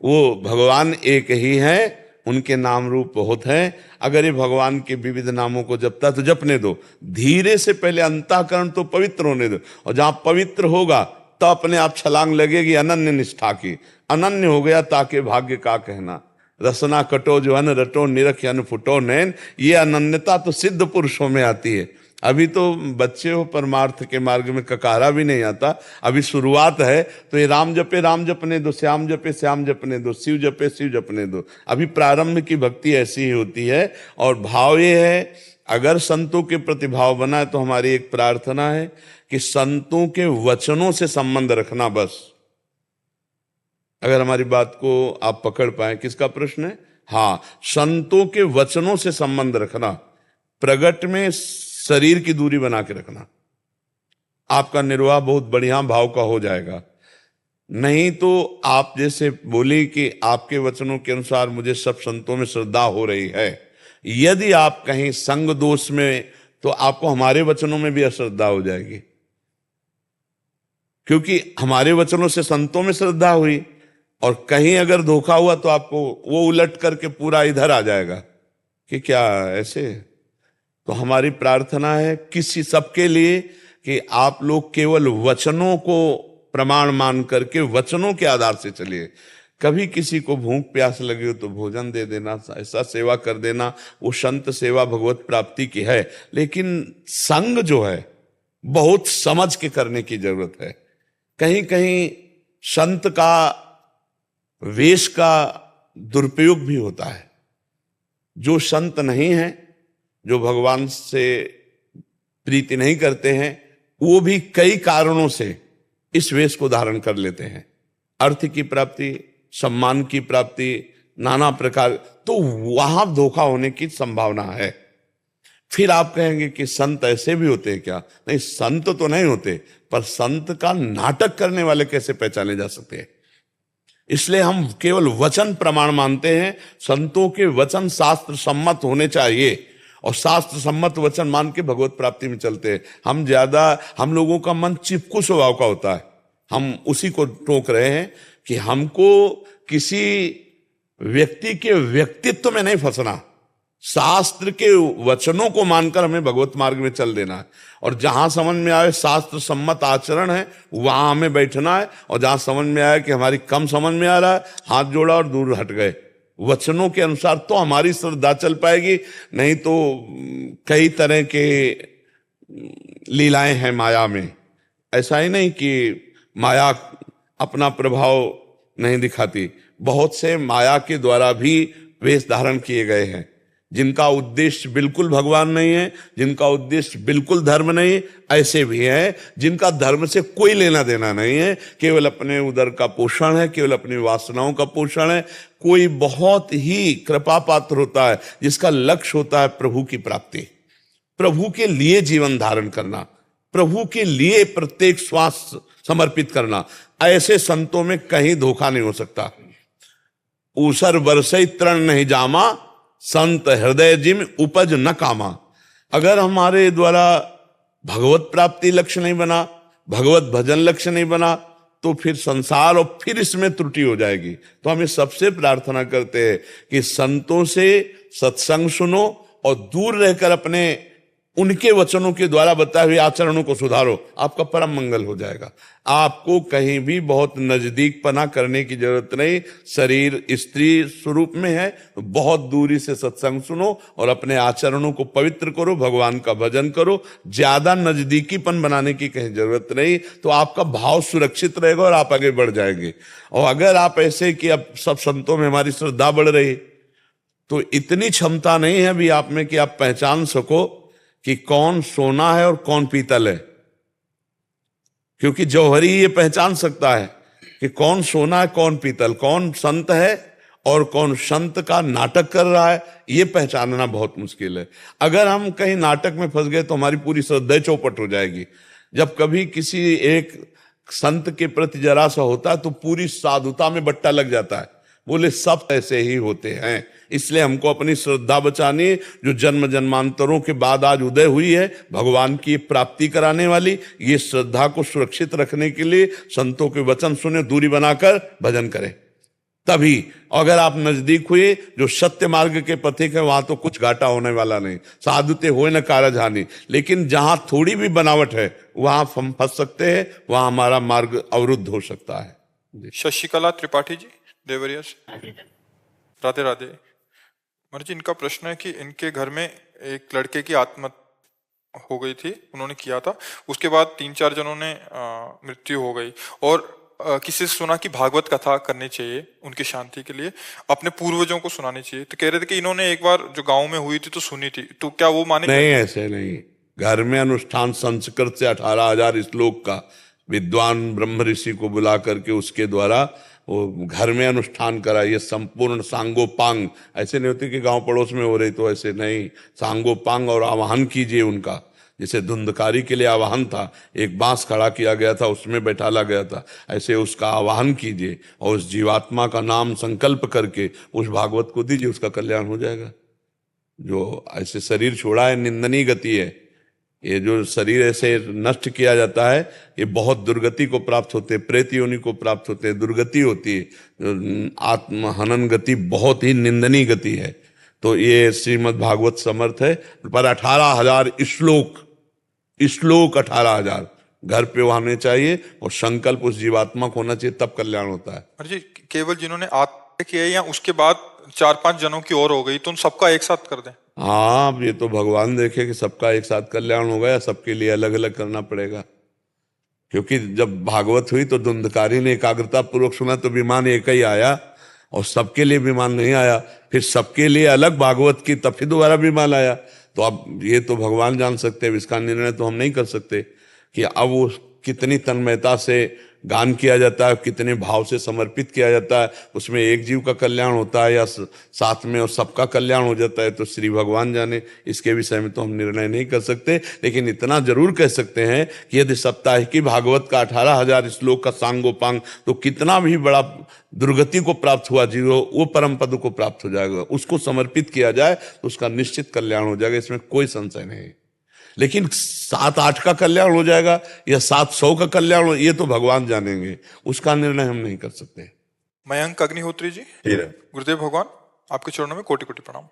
वो भगवान एक ही है, उनके नाम रूप बहुत हैं। अगर ये भगवान के विविध नामों को जपता तो जपने दो। धीरे से पहले अंतःकरण तो पवित्र होने दो, और जहां पवित्र होगा तो अपने आप छलांग लगेगी अनन्य निष्ठा की। अनन्य हो गया ताके भाग्य का कहना। रसना कटो जो अन रटो निरख अन फुटो नैन। ये अनन्यता तो सिद्ध पुरुषों में आती है। अभी तो बच्चे हो, परमार्थ के मार्ग में ककारा भी नहीं आता, अभी शुरुआत है। तो ये राम जपे राम जपने दो, श्याम जपे श्याम जपने दो, शिव जपे शिव जपने दो। अभी प्रारंभ की भक्ति ऐसी ही होती है। और भाव ये है, अगर संतों के प्रति भाव बना है तो हमारी एक प्रार्थना है कि संतों के वचनों से संबंध रखना। बस अगर हमारी बात को आप पकड़ पाए। किसका प्रश्न है? हाँ, संतों के वचनों से संबंध रखना, प्रगट में शरीर की दूरी बना के रखना, आपका निर्वाह बहुत बढ़िया भाव का हो जाएगा। नहीं तो आप जैसे बोली कि आपके वचनों के अनुसार मुझे सब संतों में श्रद्धा हो रही है, यदि आप कहीं संग दोष में, तो आपको हमारे वचनों में भी अश्रद्धा हो जाएगी, क्योंकि हमारे वचनों से संतों में श्रद्धा हुई और कहीं अगर धोखा हुआ तो आपको वो उलट करके पूरा इधर आ जाएगा कि क्या ऐसे। तो हमारी प्रार्थना है किसी सबके लिए कि आप लोग केवल वचनों को प्रमाण मान करके वचनों के आधार से चलिए। कभी किसी को भूख प्यास लगी हो तो भोजन दे देना, ऐसा सेवा कर देना, वो संत सेवा भगवत प्राप्ति की है। लेकिन संग जो है बहुत समझ के करने की जरूरत है। कहीं कहीं संत का वेश का दुरुपयोग भी होता है। जो संत नहीं है, जो भगवान से प्रीति नहीं करते हैं, वो भी कई कारणों से इस वेश को धारण कर लेते हैं। अर्थ की प्राप्ति, सम्मान की प्राप्ति, नाना प्रकार, तो वहां धोखा होने की संभावना है। फिर आप कहेंगे कि संत ऐसे भी होते हैं क्या? नहीं, संत तो नहीं होते, पर संत का नाटक करने वाले कैसे पहचाने जा सकते हैं। इसलिए हम केवल वचन प्रमाण मानते हैं। संतों के वचन शास्त्र सम्मत होने चाहिए और शास्त्र सम्मत वचन मान के भगवत प्राप्ति में चलते हैं। हम लोगों का मन चिपकू स्वभाव का होता है। हम उसी को टोक रहे हैं कि हमको किसी व्यक्ति के व्यक्तित्व में नहीं फंसना, शास्त्र के वचनों को मानकर हमें भगवत मार्ग में चल देना है। और जहां समझ में आए शास्त्र सम्मत आचरण है, वहां हमें बैठना है। और जहां समझ में आया कि हमारी कम समझ में आ रहा है, हाथ जोड़ा और दूर हट गए। वचनों के अनुसार तो हमारी श्रद्धा चल पाएगी, नहीं तो कई तरह के लीलाएं हैं माया में। ऐसा ही नहीं कि माया अपना प्रभाव नहीं दिखाती, बहुत से माया के द्वारा भी वेश धारण किए गए हैं, जिनका उद्देश्य बिल्कुल भगवान नहीं है, जिनका उद्देश्य बिल्कुल धर्म नहीं। ऐसे भी हैं जिनका धर्म से कोई लेना देना नहीं है, केवल अपने उदर का पोषण है, केवल अपनी वासनाओं का पोषण है। कोई बहुत ही कृपा पात्र होता है जिसका लक्ष्य होता है प्रभु की प्राप्ति, प्रभु के लिए जीवन धारण करना, प्रभु के लिए प्रत्येक श्वास समर्पित करना। ऐसे संतों में कहीं धोखा नहीं हो सकता। ऊसर बरसई तृण नहीं जामा, संत हृदय जिम उपज न कामा। अगर हमारे द्वारा भगवत प्राप्ति लक्ष्य नहीं बना, भगवत भजन लक्ष्य नहीं बना, तो फिर संसार और फिर इसमें त्रुटि हो जाएगी। तो हमें सबसे प्रार्थना करते हैं कि संतों से सत्संग सुनो और दूर रहकर अपने उनके वचनों के द्वारा बताए हुए आचरणों को सुधारो, आपका परम मंगल हो जाएगा। आपको कहीं भी बहुत नजदीक पना करने की जरूरत नहीं। शरीर स्त्री स्वरूप में है, बहुत दूरी से सत्संग सुनो और अपने आचरणों को पवित्र करो, भगवान का भजन करो। ज्यादा नजदीकीपन बनाने की कहीं जरूरत नहीं, तो आपका भाव सुरक्षित रहेगा और आप आगे बढ़ जाएंगे। और अगर आप ऐसे कि अब सब संतों में हमारी श्रद्धा बढ़ रही, तो इतनी क्षमता नहीं है अभी आप में कि आप पहचान सको कि कौन सोना है और कौन पीतल है। क्योंकि जौहरी ये पहचान सकता है कि कौन सोना है कौन पीतल, कौन संत है और कौन संत का नाटक कर रहा है, ये पहचानना बहुत मुश्किल है। अगर हम कहीं नाटक में फंस गए तो हमारी पूरी श्रद्धा चौपट हो जाएगी। जब कभी किसी एक संत के प्रति जरा सा होता है तो पूरी साधुता में बट्टा लग जाता है, बोले सब ऐसे ही होते हैं। इसलिए हमको अपनी श्रद्धा बचानी, जो जन्म जन्मांतरों के बाद आज उदय हुई है, भगवान की प्राप्ति कराने वाली, ये श्रद्धा को सुरक्षित रखने के लिए संतों के वचन सुने, दूरी बनाकर भजन करें। तभी अगर आप नजदीक हुए, जो सत्य मार्ग के पथिक है, वहां तो कुछ घाटा होने वाला नहीं। साधुते होए न कारज हानि। लेकिन जहां थोड़ी भी बनावट है वहां हम फंस सकते हैं, वहां हमारा मार्ग अवरुद्ध हो सकता है। शशिकला त्रिपाठी जी देवरिया से, राधे राधे। महाराज जी, इनका प्रश्न है कि इनके घर में एक लड़के की आत्महत्या हो गई थी, उन्होंने किया था, उसके बाद 3-4 जनों ने मृत्यु हो गई और किसी से सुना कि भागवत कथा करनी चाहिए उनकी शांति के लिए, अपने पूर्वजों को सुनानी चाहिए। तो कह रहे थे कि इन्होंने एक बार जो गांव में हुई थी तो सुनी थी, तो क्या वो माने? नहीं, ऐसे नहीं। घर में अनुष्ठान संस्कृत से 18,000 श्लोक का विद्वान ब्रह्म ऋषि को बुला करके उसके द्वारा वो घर में अनुष्ठान कराइए, संपूर्ण सांगोपांग। ऐसे नहीं होती कि गांव पड़ोस में हो रही, तो ऐसे नहीं, सांगोपांग और आवाहन कीजिए उनका। जैसे धुंधकारी के लिए आवाहन था, एक बांस खड़ा किया गया था, उसमें बैठाला गया था, ऐसे उसका आवाहन कीजिए और उस जीवात्मा का नाम संकल्प करके उस भागवत को दीजिए, उसका कल्याण हो जाएगा। जो ऐसे शरीर छोड़ा है, निंदनीय गति है। ये जो शरीर ऐसे नष्ट किया जाता है, ये बहुत दुर्गति को प्राप्त होते हैं, प्रेत योनि को प्राप्त होते हैं, दुर्गति होती है। आत्महनन गति बहुत ही निंदनीय गति है। तो ये श्रीमद् भागवत समर्थ है। पर 18,000 श्लोक 18,000 घर पे होने चाहिए और संकल्प उस जीवात्मा को होना चाहिए, तब कल्याण होता है। महाराज जी, केवल जिन्होंने आत्म किया या उसके बाद 4-5 जनों की और हो गई, तो उन सबका एक साथ कर दें? हाँ, अब ये तो भगवान देखे कि सबका एक साथ कल्याण होगा या सबके लिए अलग अलग करना पड़ेगा। क्योंकि जब भागवत हुई तो धुंधकारी ने एकाग्रता पूर्वक सुना तो विमान एक ही आया, और सबके लिए विमान नहीं आया। फिर सबके लिए अलग भागवत की, तब फिर दोबारा विमान आया। तो अब ये तो भगवान जान सकते हैं, इसका निर्णय तो हम नहीं कर सकते कि अब वो कितनी तन्मयता से गान किया जाता है, कितने भाव से समर्पित किया जाता है, उसमें एक जीव का कल्याण होता है या साथ में और सबका कल्याण हो जाता है, तो श्री भगवान जाने। इसके विषय में तो हम निर्णय नहीं कर सकते, लेकिन इतना जरूर कह सकते हैं कि यदि साप्ताहिकी भागवत का 18,000 श्लोक का सांगोपांग, तो कितना भी बड़ा दुर्गति को प्राप्त हुआ जीव, वो परम पद को प्राप्त हो जाएगा। उसको समर्पित किया जाए तो उसका निश्चित कल्याण हो जाएगा, इसमें कोई संशय नहीं। लेकिन 7-8 का कल्याण हो जाएगा या 700 का कल्याण हो, ये तो भगवान जानेंगे, उसका निर्णय हम नहीं कर सकते। मयंक अग्निहोत्री जी, गुरुदेव भगवान, आपके चरणों में कोटि कोटि प्रणाम।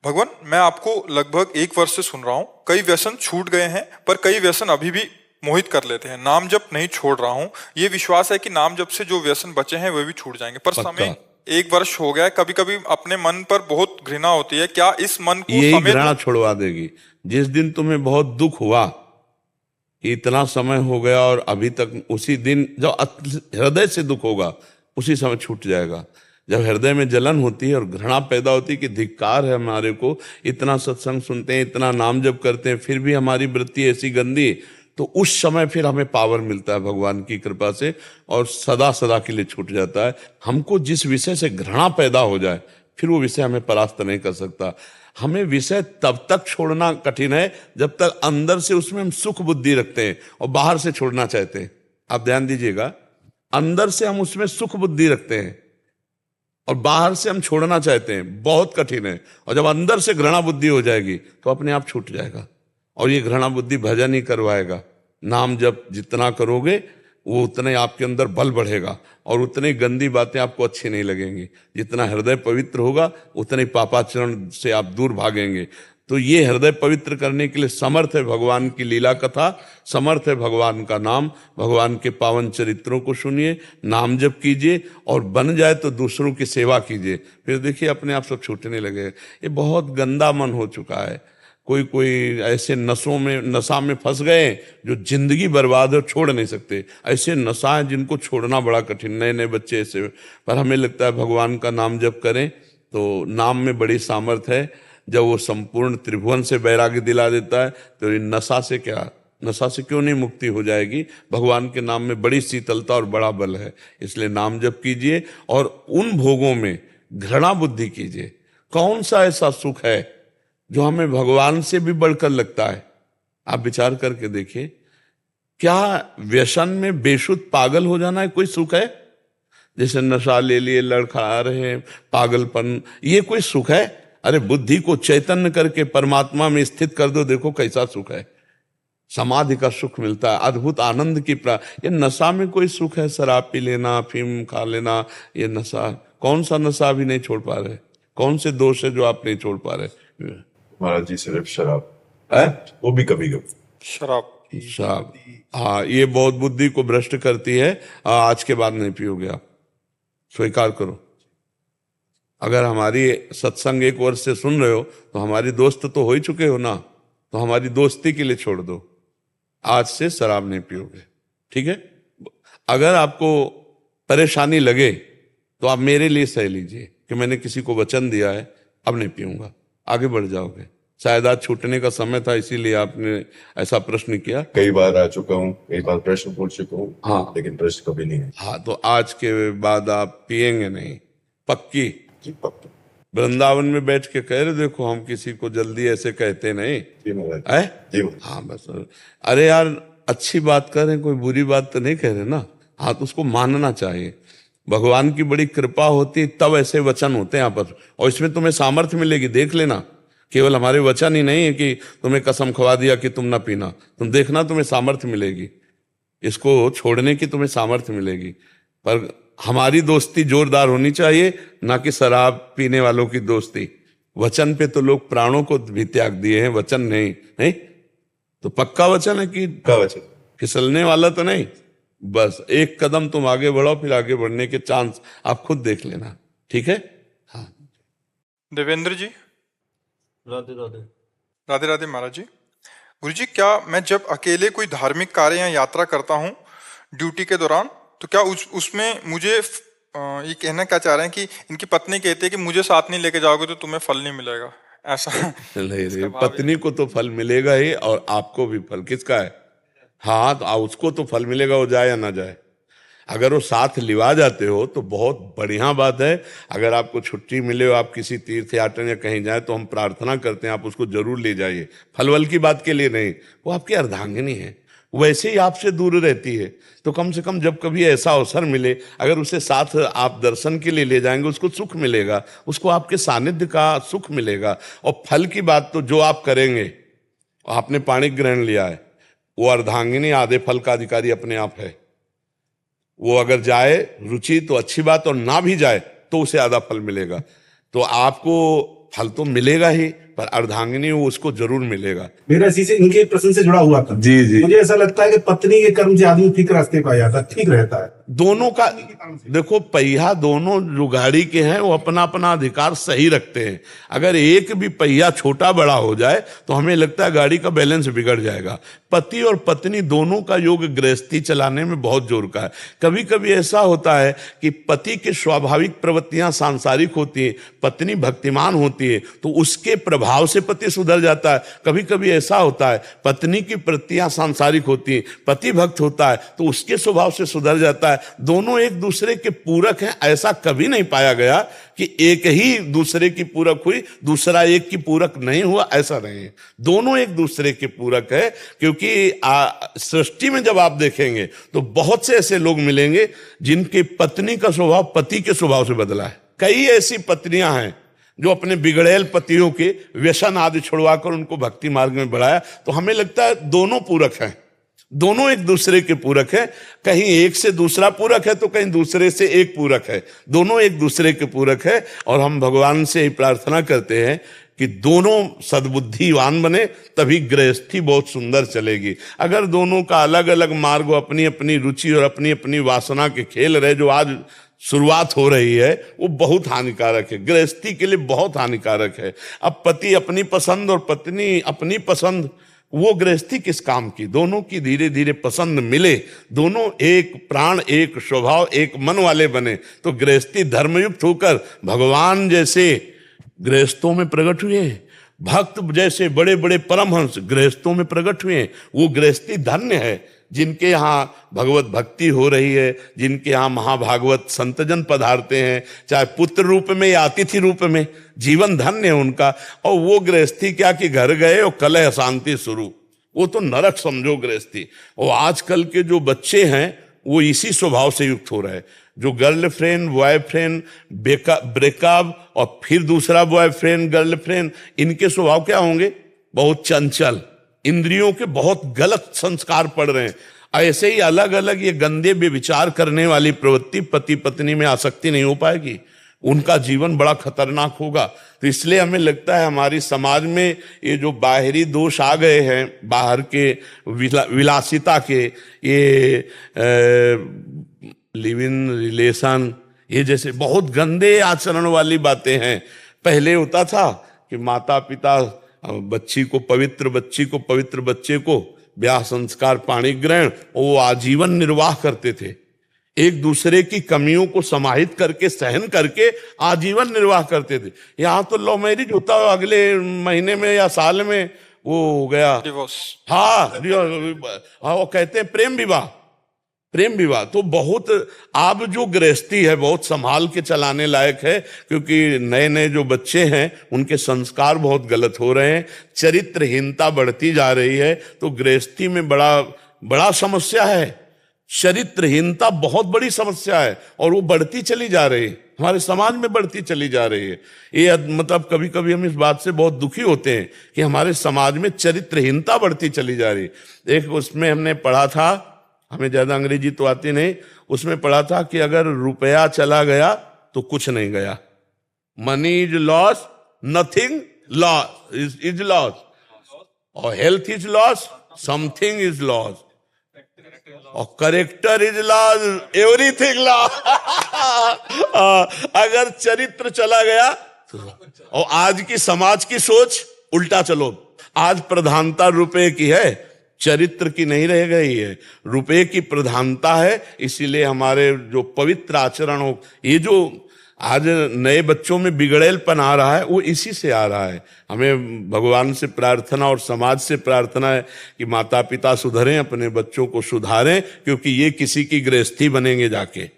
भगवान, मैं आपको लगभग 1 वर्ष से सुन रहा हूँ। कई व्यसन छूट गए हैं, पर कई व्यसन अभी भी मोहित कर लेते हैं। नाम जप नहीं छोड़ रहा हूँ, ये विश्वास है कि नाम जप से जो व्यसन बचे हैं वे भी छूट जाएंगे। पर समय 1 वर्ष हो गया है, कभी कभी अपने मन पर बहुत घृणा होती है। क्या इस मन को यही घृणा छुड़वा देगी? जिस दिन तुम्हें बहुत दुख हुआ, इतना समय हो गया और अभी तक उसी दिन जब हृदय से दुख होगा, उसी समय छूट जाएगा। जब हृदय में जलन होती है और घृणा पैदा होती है कि धिक्कार है हमारे को, इतना सत्संग सुनते हैं, इतना नाम जप करते हैं, फिर भी हमारी वृत्ति ऐसी गंदी, तो उस समय फिर हमें पावर मिलता है भगवान की कृपा से, और सदा सदा के लिए छूट जाता है। हमको जिस विषय से घृणा पैदा हो जाए, फिर वो विषय हमें परास्त नहीं कर सकता। हमें विषय तब तक छोड़ना कठिन है जब तक अंदर से उसमें हम सुख बुद्धि रखते हैं और बाहर से छोड़ना चाहते हैं। आप ध्यान दीजिएगा, अंदर से हम उसमें सुख बुद्धि रखते हैं और बाहर से हम छोड़ना चाहते हैं, बहुत कठिन है। और जब अंदर से घृणा बुद्धि हो जाएगी तो अपने आप छूट जाएगा। और ये घृणा बुद्धि भजन ही करवाएगा। नाम जब जितना करोगे वो उतने आपके अंदर बल बढ़ेगा और उतनी गंदी बातें आपको अच्छी नहीं लगेंगी। जितना हृदय पवित्र होगा उतने पापाचरण से आप दूर भागेंगे। तो ये हृदय पवित्र करने के लिए समर्थ है भगवान की लीला कथा, समर्थ है भगवान का नाम। भगवान के पावन चरित्रों को सुनिए, नाम जप कीजिए और बन जाए तो दूसरों की सेवा कीजिए। फिर देखिए अपने आप सब छूटने लगे। ये बहुत गंदा मन हो चुका है। कोई ऐसे नशा में फंस गए जो जिंदगी बर्बाद है, छोड़ नहीं सकते। ऐसे नशा है जिनको छोड़ना बड़ा कठिन। नए नए बच्चे ऐसे, पर हमें लगता है भगवान का नाम जप करें तो नाम में बड़ी सामर्थ्य है। जब वो संपूर्ण त्रिभुवन से वैराग्य दिला देता है तो नशा से क्यों नहीं मुक्ति हो जाएगी। भगवान के नाम में बड़ी शीतलता और बड़ा बल है। इसलिए नाम जप कीजिए और उन भोगों में घृणा बुद्धि कीजिए। कौन सा ऐसा सुख है जो हमें भगवान से भी बढ़कर लगता है? आप विचार करके देखिए, क्या व्यसन में बेशुद्ध पागल हो जाना है कोई सुख है? जैसे नशा ले लिए, लड़खड़ा रहे हैं, पागलपन, ये कोई सुख है? अरे बुद्धि को चैतन्य करके परमात्मा में स्थित कर दो, देखो कैसा सुख है। समाधि का सुख मिलता है, अद्भुत आनंद की ये नशा में कोई सुख है? शराब पी लेना, अफीम खा लेना, ये नशा, कौन सा नशा भी नहीं छोड़ पा रहे? कौन से दोष है जो आप नहीं छोड़ पा रहे? महाराज जी सिर्फ शराब है, वो भी कभी कभी शराब। हाँ, ये बहुत बुद्धि को भ्रष्ट करती है। आज के बाद नहीं पियोगे आप, स्वीकार करो। अगर हमारी सत्संग 1 वर्ष से सुन रहे हो तो हमारी दोस्त तो हो ही चुके हो ना, तो हमारी दोस्ती के लिए छोड़ दो। आज से शराब नहीं पियोगे, ठीक है? अगर आपको परेशानी लगे तो आप मेरे लिए सह लीजिए कि मैंने किसी को वचन दिया है, अब नहीं पीऊंगा, आगे बढ़ जाओगे। शायद आज छूटने का समय था, इसीलिए आपने ऐसा प्रश्न किया। कई बार आ चुका हूँ, कई बार प्रश्न पूछ चुका हूँ, हाँ। लेकिन प्रश्न कभी नहीं है। हाँ, तो आज के बाद आप पिएंगे नहीं, पक्की? जी पक्का। वृंदावन में बैठ के कह रहे, देखो हम किसी को जल्दी ऐसे कहते नहीं जी महाराज। है। जी महाराज। हाँ बस, अरे यार अच्छी बात कर रहे हैं, कोई बुरी बात तो नहीं कह रहे ना। हाँ, तो उसको मानना चाहिए। भगवान की बड़ी कृपा होती तब ऐसे वचन होते हैं यहाँ पर, और इसमें तुम्हें सामर्थ्य मिलेगी, देख लेना। केवल हमारे वचन ही नहीं है कि तुम्हें कसम खवा दिया कि तुम ना पीना, तुम देखना तुम्हें सामर्थ्य मिलेगी, इसको छोड़ने की तुम्हें सामर्थ्य मिलेगी। पर हमारी दोस्ती जोरदार होनी चाहिए, ना कि शराब पीने वालों की दोस्ती। वचन पे तो लोग प्राणों को भी त्याग दिए हैं, वचन नहीं। नहीं तो पक्का वचन है कि का वचन। फिसलने वाला तो नहीं। बस एक कदम तुम आगे बढ़ो, फिर आगे बढ़ने के चांस आप खुद देख लेना, ठीक है। हाँ, देवेंद्र जी। राधे राधे। राधे राधे महाराज जी। गुरु जी, क्या मैं जब अकेले कोई धार्मिक कार्य या यात्रा करता हूँ ड्यूटी के दौरान, तो क्या उसमें मुझे ये कहना क्या चाह रहे हैं कि इनकी पत्नी कहती है कि मुझे साथ नहीं लेके जाओगे तो तुम्हें फल नहीं मिलेगा, ऐसा? नहीं रे, पत्नी को तो फल मिलेगा ही, और आपको भी फल। किसका है? हाँ, तो उसको तो फल मिलेगा, वो जाए या ना जाए। अगर वो साथ लिवा जाते हो तो बहुत बढ़िया बात है। अगर आपको छुट्टी मिले हो, आप किसी तीर्थ यात्रा या कहीं जाए, तो हम प्रार्थना करते हैं आप उसको जरूर ले जाइए। फलवल की बात के लिए नहीं, वो आपकी अर्धांगिनी है, वैसे ही आपसे दूर रहती है। तो कम से कम जब कभी ऐसा अवसर मिले, अगर उसे साथ आप दर्शन के लिए ले जाएंगे, उसको सुख मिलेगा, उसको आपके सानिध्य का सुख मिलेगा। और फल की बात तो जो आप करेंगे, आपने पाणी ग्रहण लिया है, वो अर्धांगिनी आधे फल का अधिकारी अपने आप है। वो अगर जाए रुचि तो अच्छी बात, और ना भी जाए तो उसे आधा फल मिलेगा। तो आपको फल तो मिलेगा ही, पर अर्धांगिनी वो उसको जरूर मिलेगा। मेरा इसी से इनके प्रश्न से जुड़ा हुआ था। जी जी, मुझे ऐसा लगता है कि पत्नी के कर्म से आदमी ठीक रास्ते पर आ जाता है, ठीक रहता है। दोनों का देखो, पहिया दोनों जो गाड़ी के हैं वो अपना अपना अधिकार सही रखते हैं। अगर एक भी पहिया छोटा बड़ा हो जाए तो हमें लगता है गाड़ी का बैलेंस बिगड़ जाएगा। पति और पत्नी दोनों का योग गृहस्थी चलाने में बहुत जोर का है। कभी कभी ऐसा होता है कि पति की स्वाभाविक प्रवृत्तियां सांसारिक होती हैं, पत्नी भक्तिमान होती है, तो उसके प्रभाव से पति सुधर जाता है। कभी कभी ऐसा होता है पत्नी की प्रवृत्तियां सांसारिक होती हैं, पति भक्त होता है, तो उसके स्वभाव से सुधर जाता है। दोनों एक दूसरे के पूरक हैं। ऐसा कभी नहीं पाया गया कि एक ही दूसरे की पूरक हुई, दूसरा एक की पूरक नहीं हुआ, ऐसा नहीं है। दोनों एक दूसरे के पूरक है। क्योंकि सृष्टि में जब आप देखेंगे तो बहुत से ऐसे लोग मिलेंगे जिनकी पत्नी का स्वभाव पति के स्वभाव से बदला है। कई ऐसी पत्नियां हैं जो अपने बिगड़ेल पतियों के व्यसन आदि छुड़वाकर उनको भक्ति मार्ग में बढ़ाया। तो हमें लगता है दोनों पूरक हैं, दोनों एक दूसरे के पूरक है। कहीं एक से दूसरा पूरक है तो कहीं दूसरे से एक पूरक है, दोनों एक दूसरे के पूरक है। और हम भगवान से ही प्रार्थना करते हैं कि दोनों सद्बुद्धिवान बने, तभी गृहस्थी बहुत सुंदर चलेगी। अगर दोनों का अलग अलग मार्ग, अपनी अपनी रुचि और अपनी अपनी वासना के खेल रहे, जो आज शुरुआत हो रही है, वो बहुत हानिकारक है, गृहस्थी के लिए बहुत हानिकारक है। अब पति अपनी पसंद और पत्नी अपनी पसंद, वो गृहस्थी किस काम की? दोनों की धीरे धीरे पसंद मिले, दोनों एक प्राण, एक स्वभाव, एक मन वाले बने, तो गृहस्थी धर्मयुक्त होकर भगवान जैसे गृहस्थों में प्रकट हुए, भक्त जैसे बड़े बड़े परमहंस गृहस्थों में प्रकट हुए। वो गृहस्थी धन्य है जिनके यहाँ भगवत भक्ति हो रही है, जिनके यहाँ महाभागवत संतजन पधारते हैं, चाहे पुत्र रूप में या अतिथि रूप में, जीवन धन्य है उनका। और वो गृहस्थी क्या कि घर गए और कलह अशांति शुरू, वो तो नरक समझो गृहस्थी। और आजकल के जो बच्चे हैं वो इसी स्वभाव से युक्त हो रहे हैं। जो गर्लफ्रेंड बॉयफ्रेंड ब्रेकअप और फिर दूसरा बॉयफ्रेंड गर्लफ्रेंड, इनके स्वभाव क्या होंगे? बहुत चंचल, इंद्रियों के बहुत गलत संस्कार पड़ रहे हैं। ऐसे ही अलग अलग ये गंदे बेविचार करने वाली प्रवृत्ति पति पत्नी में आसक्ति नहीं हो पाएगी, उनका जीवन बड़ा खतरनाक होगा। तो इसलिए हमें लगता है हमारी समाज में ये जो बाहरी दोष आ गए हैं, बाहर के विलासिता के, ये लिव इन रिलेशन, ये जैसे बहुत गंदे आचरण वाली बातें हैं। पहले होता था कि माता पिता बच्ची को पवित्र बच्चे को ब्याह संस्कार पाणी ग्रहण, वो आजीवन निर्वाह करते थे। एक दूसरे की कमियों को समाहित करके सहन करके आजीवन निर्वाह करते थे। यहाँ तो लव मैरिज होता है, अगले महीने में या साल में वो हो गया डिवोर्स। हाँ, वो कहते हैं प्रेम विवाह। प्रेम विवाह तो बहुत, अब जो गृहस्थी है बहुत संभाल के चलाने लायक है, क्योंकि नए नए जो बच्चे हैं उनके संस्कार बहुत गलत हो रहे हैं, चरित्रहीनता बढ़ती जा रही है। तो गृहस्थी में बड़ा समस्या है, चरित्रहीनता बहुत बड़ी समस्या है, और वो बढ़ती चली जा रही है, हमारे समाज में बढ़ती चली जा रही है। ये मतलब कभी कभी हम इस बात से बहुत दुखी होते हैं कि हमारे समाज में चरित्रहीनता बढ़ती चली जा रही है। एक उसमें हमने पढ़ा था, हमें ज्यादा अंग्रेजी तो आती नहीं, उसमें पढ़ा था कि अगर रुपया चला गया तो कुछ नहीं गया। Money is loss, nothing loss is loss, और health is loss, something is loss, और character is loss, everything loss. अगर चरित्र चला गया तो, और आज की समाज की सोच उल्टा चलो, आज प्रधानता रुपए की है, चरित्र की नहीं रह गई है, रुपए की प्रधानता है। इसीलिए हमारे जो पवित्र आचरण हो, ये जो आज नए बच्चों में बिगड़ेलपन आ रहा है वो इसी से आ रहा है। हमें भगवान से प्रार्थना और समाज से प्रार्थना है कि माता पिता सुधरें, अपने बच्चों को सुधारें, क्योंकि ये किसी की गृहस्थी बनेंगे जाके,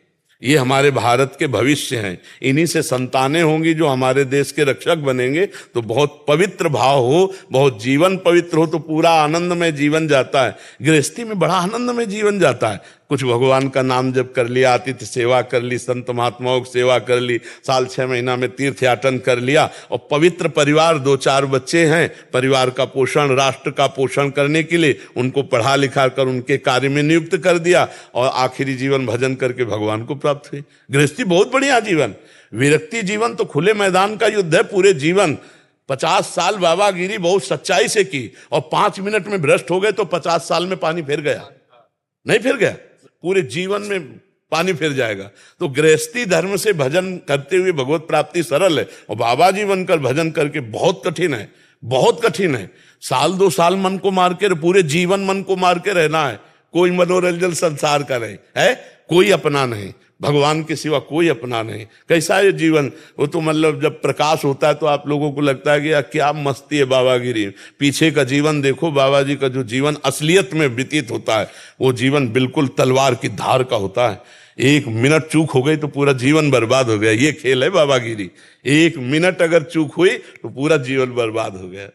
ये हमारे भारत के भविष्य हैं, इन्हीं से संतानें होंगी जो हमारे देश के रक्षक बनेंगे। तो बहुत पवित्र भाव हो, बहुत जीवन पवित्र हो तो पूरा आनंद में जीवन जाता है। गृहस्थी में बड़ा आनंद में जीवन जाता है। कुछ भगवान का नाम जप कर लिया, आतिथ्य सेवा कर ली, संत महात्माओं की सेवा कर ली, साल 6 महीना में तीर्थ याटन कर लिया, और पवित्र परिवार, 2-4 बच्चे हैं, परिवार का पोषण, राष्ट्र का पोषण करने के लिए उनको पढ़ा लिखा कर उनके कार्य में नियुक्त कर दिया, और आखिरी जीवन भजन करके भगवान को प्राप्त हुई। गृहस्थी बहुत बढ़िया जीवन। विरक्ति जीवन तो खुले मैदान का युद्ध है। पूरे जीवन 50 साल बाबागिरी बहुत सच्चाई से की, और 5 मिनट में भ्रष्ट हो गए तो 50 साल में पानी फिर गया, नहीं फिर गया, पूरे जीवन में पानी फिर जाएगा। तो गृहस्थी धर्म से भजन करते हुए भगवत प्राप्ति सरल है, और बाबा जी बनकर भजन करके बहुत कठिन है, बहुत कठिन है। 1-2 साल मन को मार के, पूरे जीवन मन को मार के रहना है। कोई मनोरंजन संसार का नहीं है, कोई अपना नहीं, भगवान के सिवा कोई अपना नहीं। कैसा है जीवन? वो तो मतलब जब प्रकाश होता है तो आप लोगों को लगता है कि यार क्या मस्ती है बाबागिरी। पीछे का जीवन देखो, बाबा जी का जो जीवन असलियत में व्यतीत होता है वो जीवन बिल्कुल तलवार की धार का होता है। 1 मिनट चूक हो गई तो पूरा जीवन बर्बाद हो गया। ये खेल है बाबागिरी। 1 मिनट अगर चूक हुई तो पूरा जीवन बर्बाद हो गया।